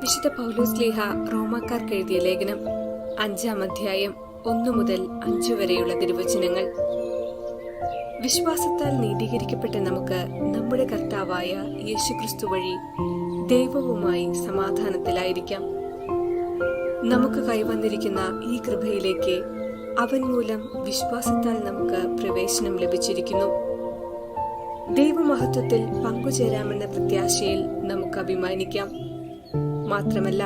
വിശുദ്ധ പൗലോസ് ശ്ലീഹ റോമാക്കാർക്ക് എഴുതിയ ലേഖനം 5-ാം അധ്യായം 1 മുതൽ 5 വരെയുള്ള തിരുവചനങ്ങൾ. വിശ്വാസത്താൽ നീതീകരിക്കപ്പെട്ട നമുക്ക് നമ്മുടെ കർത്താവായ യേശുക്രിസ്തു വഴി ദൈവവുമായി സമാധാനത്തിലായിരിക്കാം. നമുക്ക് കൈവന്നിരിക്കുന്ന ഈ കൃപയിലേക്ക് അവൻ മൂലം വിശ്വാസത്താൽ നമുക്ക് പ്രവേശനം ലഭിച്ചിരിക്കുന്നു. ദൈവമഹത്വത്തിൽ പങ്കുചേരാമെന്ന പ്രത്യാശയിൽ നമുക്ക് അഭിമാനിക്കാം. മാത്രമല്ല,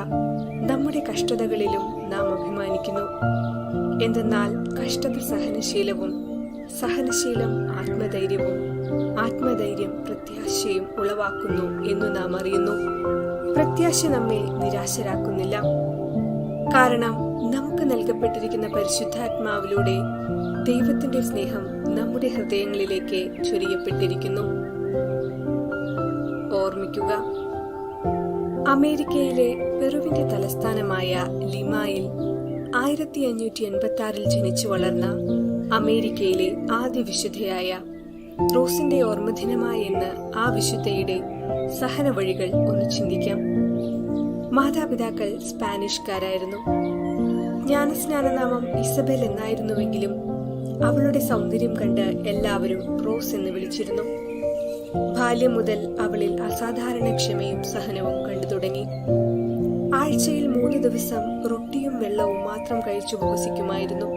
നമ്മുടെ കഷ്ടതകളിലും നാം അഭിമാനിക്കുന്നു. എന്തെന്നാൽ കഷ്ടത സഹനശീലവും, സഹനശീലം ആത്മധൈര്യവും, ആത്മധൈര്യം പ്രത്യാശയും ഉളവാക്കുന്നു എന്നു നാം അറിയുന്നു. പ്രത്യാശ നമ്മെ നിരാശരാക്കുന്നില്ല. കാരണം നമുക്ക് നൽകപ്പെട്ടിരിക്കുന്ന പരിശുദ്ധാത്മാവിലൂടെ ദൈവത്തിന്റെ സ്നേഹം നമ്മുടെ ഹൃദയങ്ങളിലേക്ക് ചൊരിയപ്പെട്ടിരിക്കുന്നു. ഓർമ്മിക്കുക, അമേരിക്കയിലെ പെറുവിന്റെ തലസ്ഥാനമായ ലിമായിൽ 1586 ജനിച്ചു വളർന്ന അമേരിക്കയിലെ ആദ്യ വിശുദ്ധയായ റോസിന്റെ ഓർമ്മദിനമായ ഇന്ന് ആ വിശുദ്ധയുടെ സഹന വഴികൾ ഒന്ന് ചിന്തിക്കാം. മാതാപിതാക്കൾ സ്പാനിഷ്കാരായിരുന്നു. ജ്ഞാനസ്നാനനാമം ഇസബെൽ എന്നായിരുന്നുവെങ്കിലും അവളുടെ സൗന്ദര്യം കണ്ട് എല്ലാവരും റോസ് എന്ന് വിളിച്ചിരുന്നു. ബാല്യം മുതൽ അവളിൽ അസാധാരണ ക്ഷമയും സഹനവും കണ്ടു തുടങ്ങി. ആഴ്ചയിൽ 3 ദിവസം റൊട്ടിയും വെള്ളവും മാത്രം കഴിച്ചു ഉപവസിക്കുമായിരുന്നു.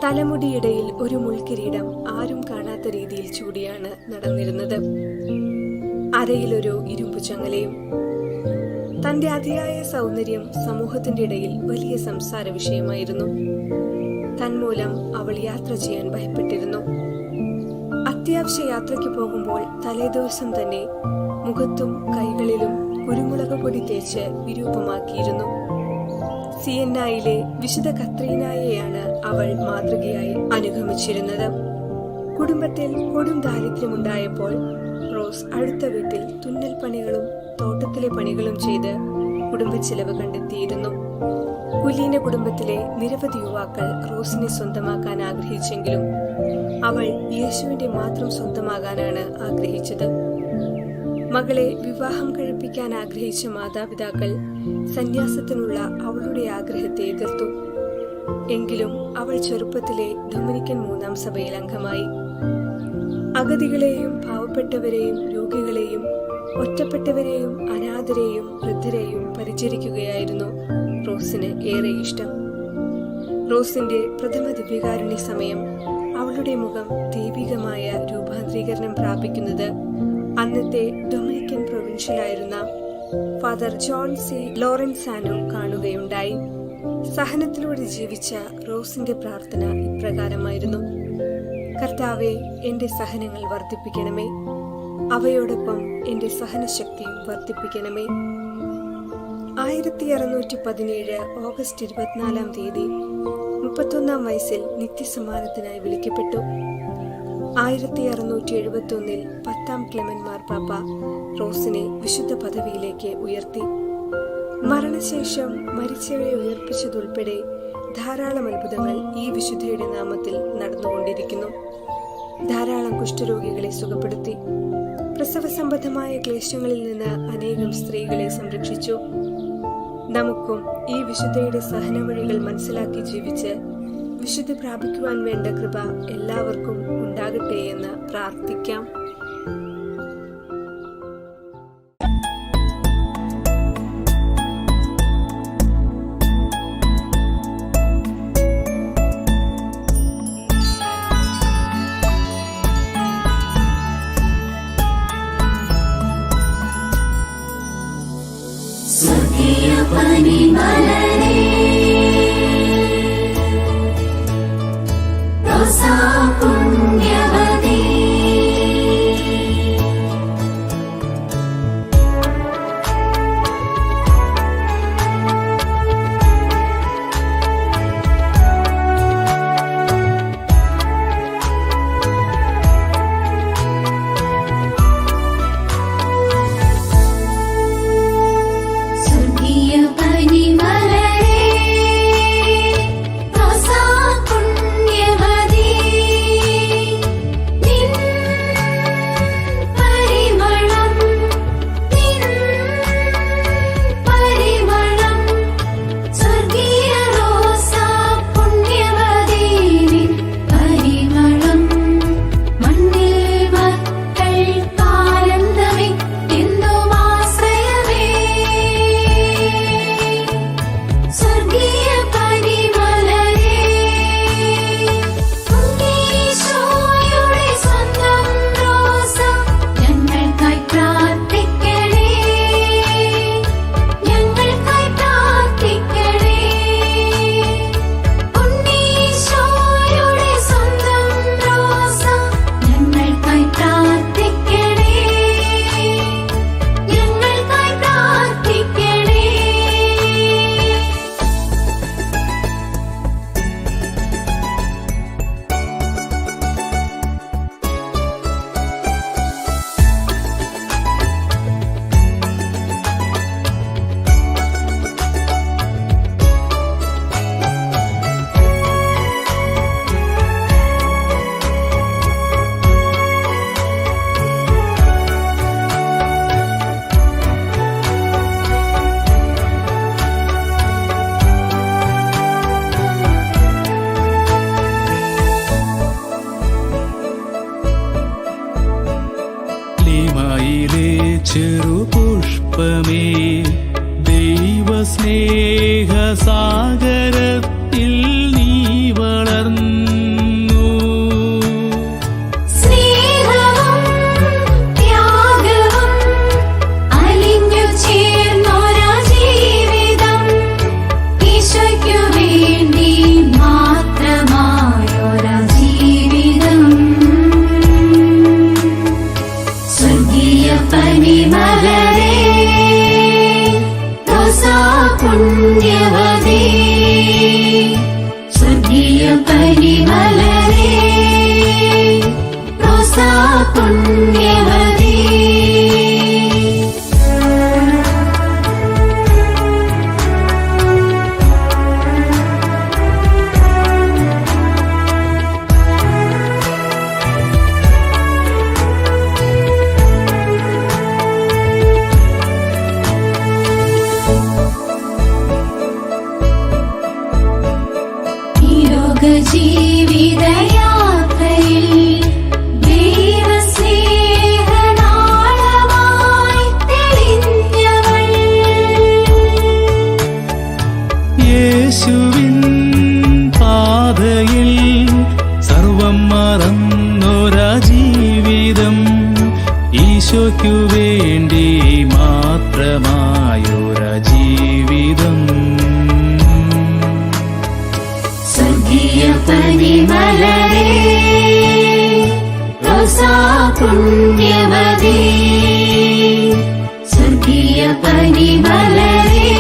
തലമുടിയിടയിൽ ഒരു മുൾക്കിരീടം ആരും കാണാത്ത രീതിയിൽ ചൂടിയാണ് നടന്നിരുന്നത്. അരയിലൊരു ഇരുമ്പു ചങ്ങലയും. തന്റെ അതിയായ സൗന്ദര്യം സമൂഹത്തിന്റെ ഇടയിൽ വലിയ സംസാര വിഷയമായിരുന്നു. തന്മൂലം അവൾ യാത്ര ചെയ്യാൻ ഭയപ്പെട്ടിരുന്നു. അത്യാവശ്യ യാത്രയ്ക്ക് പോകുമ്പോൾ തലേദിവസം തന്നെ മുഖത്തും കൈകളിലും കുരുമുളക് പൊടി തേച്ച് വിരൂപമാക്കിയിരുന്നു. സിയന്നായിലെ വിശുദ്ധ കത്രീനായെയാണ് അവൾ മാതൃകയായി അനുഗമിച്ചിരുന്നത്. കുടുംബത്തിൽ കൊടും ദാരിദ്ര്യമുണ്ടായപ്പോൾ റോസ് അടുത്ത വീട്ടിൽ തുന്നൽ പണികളും തോട്ടത്തിലെ പണികളും ചെയ്ത് കുടുംബച്ചെലവ് കണ്ടെത്തിയിരുന്നു. കുലീന കുടുംബത്തിലെ നിരവധി യുവാക്കൾ റോസിനെ സ്വന്തമാക്കാൻ ആഗ്രഹിച്ചെങ്കിലും അവൾ യേശുവിന്റെ മാത്രം സ്വന്തമാകാനാണ് ആഗ്രഹിച്ചത്. മകളെ വിവാഹം കഴിപ്പിക്കാൻ ആഗ്രഹിച്ച മാതാപിതാക്കൾ സന്യാസത്തിനുള്ള അവളുടെ ആഗ്രഹത്തെ എതിർത്തു. എങ്കിലും അവൾ ചെറുപ്പത്തിലെ ഡൊമിനിക്കൻ 3-ാം സഭയിൽ അംഗമായി. അഗതികളെയും പാവപ്പെട്ടവരെയും രോഗികളെയും ഒറ്റപ്പെട്ടവരെയും അനാഥരെയും വൃദ്ധരെയും പരിചരിക്കുകയായിരുന്നു റോസിന് ഏറെ ഇഷ്ടം. റോസിന്റെ പ്രഥമ ദിവ്യകാരുണ്യ സമയം അവളുടെ മുഖം ദൈവികമായ രൂപാന്തരീകരണം പ്രാപിക്കുന്നത് അന്നത്തെ ഡൊമിനിക്കൻ പ്രൊവിൻഷ്യലായിരുന്ന ഫാദർ ജോൺ സി ലോറൻസാനോ കാണുകയുണ്ടായി. സഹനത്തിലൂടെ ജീവിച്ച റോസിന്റെ പ്രാർത്ഥന ഇപ്രകാരമായിരുന്നു: കർത്താവേ, എന്റെ സഹനങ്ങൾ വർദ്ധിപ്പിക്കണമേ, അവയോടൊപ്പം എന്റെ സഹനശക്തിയും വർദ്ധിപ്പിക്കണമേ. 1617 ഓഗസ്റ്റ് 24-ാം തീയതി 31-ാം വയസ്സിൽ നിത്യസമ്മാനത്തിനായി വിളിക്കപ്പെട്ടു. 1671 10-ാം ക്ലെമൻ മാർപ്പാപ്പ റോസിനെ വിശുദ്ധ പദവിയിലേക്ക് ഉയർത്തി. മരണശേഷം മരിച്ചവരെ ഉയർപ്പിച്ചതുൾപ്പെടെ ധാരാളം അത്ഭുതങ്ങൾ ഈ വിശുദ്ധയുടെ നാമത്തിൽ നടന്നുകൊണ്ടിരിക്കുന്നു. ധാരാളം കുഷ്ഠരോഗികളെ സുഖപ്പെടുത്തി. പ്രസവ സംബന്ധമായ ക്ലേശങ്ങളിൽ നിന്ന് അനേകം സ്ത്രീകളെ സംരക്ഷിച്ചു. നമുക്കും ഈ വിശുദ്ധയുടെ സഹന വഴികൾ മനസ്സിലാക്കി ജീവിച്ച് വിശുദ്ധി പ്രാപിക്കുവാൻ വേണ്ട കൃപ എല്ലാവർക്കും ഉണ്ടാകട്ടെ എന്ന് പ്രാർത്ഥിക്കാം. ദൈവമേ, ദൈവസ്നേഹസാഗരത്തിൽ നീ വളർന്നു. സ്നേഹവും ത്യാഗവും അലിഞ്ഞു ചേർന്നൊരാ ജീവിതം, ഈശോയ്ക്കു വേണ്ടി മാത്രമായൊരാ ജീവിതം. സ്വർഗീയ പനിമലരേ, റോസാ പുണ്യവതേ, സ്വർഗീയ പരിമലരേ, റോസാ പുണ്യവതേ. ജീവിതയാത്രയിൽ ദൈവസ്നേഹനാളമായി തെളിഞ്ഞവൾ, യേശുവിൻ പാതയിൽ സർവം മറന്നൊരാ ജീവിതം, ഈശോയ്ക്കു വേണ്ടി മാത്രമായൊരാ ജീവിതം. സ്വർഗീയ പരിമലരേ, റോസാ പുണ്യവതേ, സ്വർഗീയ പരിമലരേ,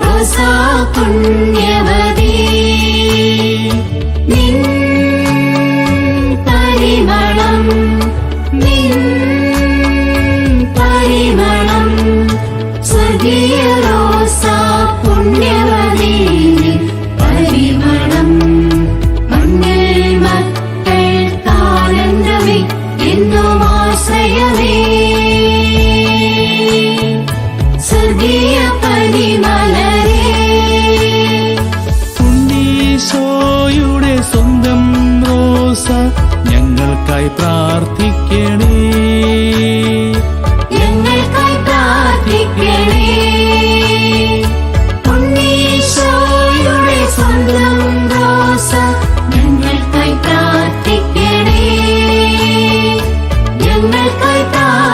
റോസാ പുണ്യവതേ. നിൻ പരിമളം, നിൻ പരിമളം, സ്വർഗീയ റോസാ പുണ്യവതേ. പരിമളം മണ്ണിൽ മക്കൾ താനന്ദമേ, എന്നും ആശ്രയമേ. സ്വർഗീയ പരിമലരേ, ഉണ്ണീശോയുടെ സ്വന്തം റോസ, ഞങ്ങൾക്കായി പ്രാർത്ഥിക്കണേ, ഞങ്ങൾക്കായി പ്രാർത്ഥിക്കണേ. ഉണ്ണീശോയുടെ സ്വന്തം റോസ, ഞങ്ങൾക്കായി പ്രാർത്ഥിക്കണേ, ഞങ്ങൾക്കായി പ്രാർത്ഥിക്കണേ.